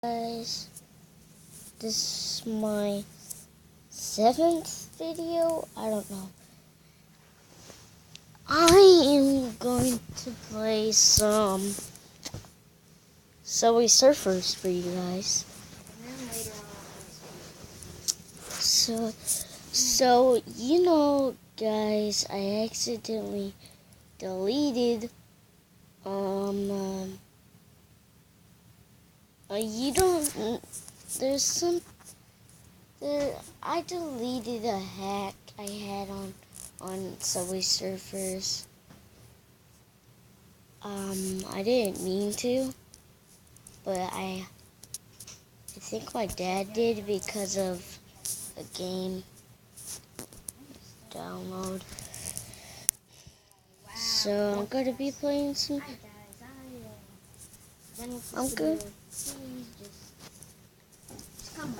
Guys, this is my 7th video. I don't know. I am going to play some Subway Surfers for you guys. So you know, guys, I accidentally deleted you don't. There's some. I deleted a hack I had on Subway Surfers. I didn't mean to, but I think my dad did because of a game download. So I'm gonna be playing some. I'm good. Come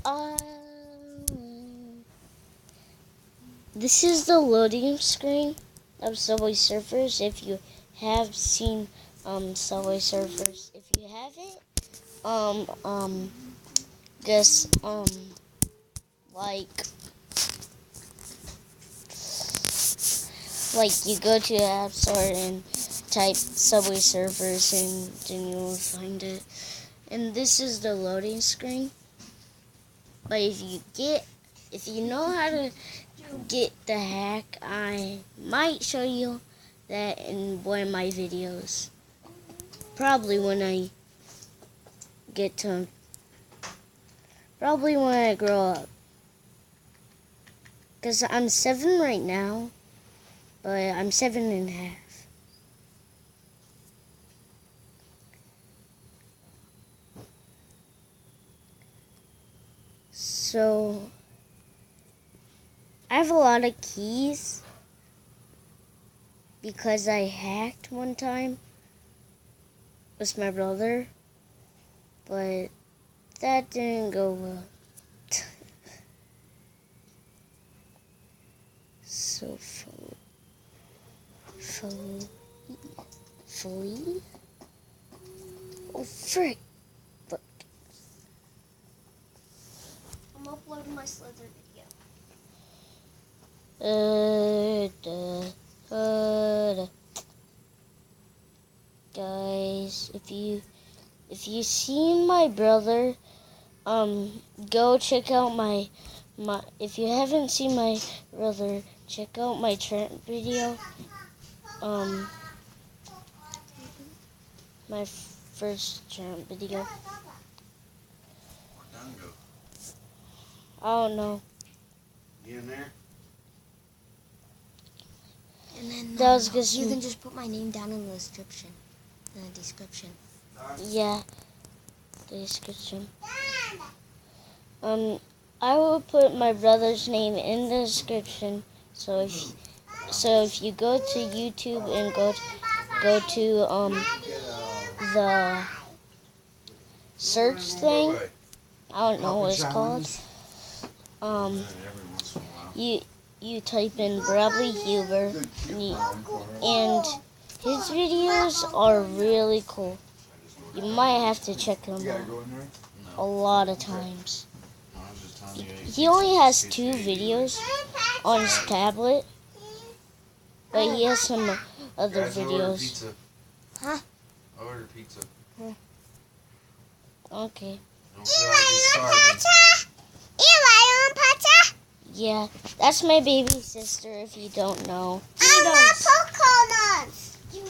on. This is the loading screen of Subway Surfers. If you have seen Subway Surfers, if you haven't, just like you go to the App Store and type Subway Surfers and then you'll find it. And this is the loading screen. But if you know how to get the hack, I might show you that in one of my videos. Probably when I grow up. Because I'm 7 right now, but I'm 7.5. So I have a lot of keys because I hacked one time with my brother, but that didn't go well. So flee? Oh frick! Look. I'm uploading my Slither video. Guys, if you seen my brother, go check out my if you haven't seen my brother, check out my Trent video. My first Trent video. I don't know. You in there? And then that was good. You can just put my name down in the description. Yeah, the description. I will put my brother's name in the description. So if you go to YouTube and go to the search thing, I don't know what it's called. You type in Bradley Huber, and his videos are really cool. You might have to check them out a lot of times. He only has 2 videos on his tablet, but he has some other videos. Huh? I ordered pizza. Okay. Yeah, that's my baby sister, if you don't know. I want coconuts. You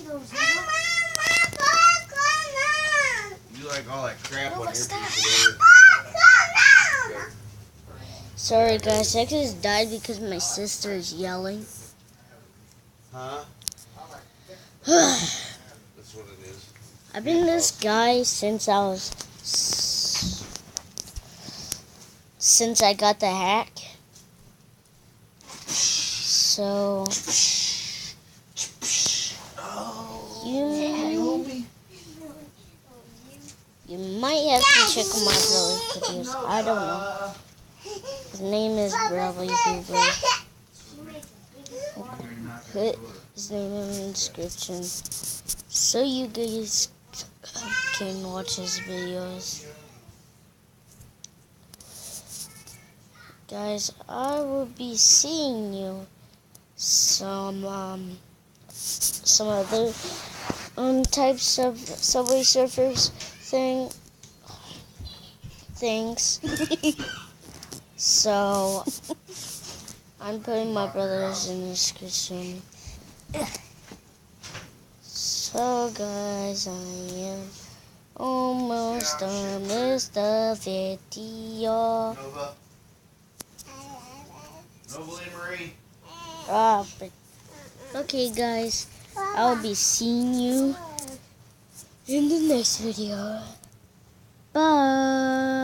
like all that crap on your pizza. Sorry guys, I just died because my sister is yelling. Huh? That's what it is. I've been this guy since I got the hack. So you might have to check my brother's videos. I don't know. His name is Bradley Huber. Put his name in the description so you guys can watch his videos. Guys, I will be seeing you some other types of Subway Surfers things. So I'm putting my brothers in the description. So guys, I am almost done with the video. Nova. Nova Lee Marie. Okay guys, I'll be seeing you in the next video. Bye.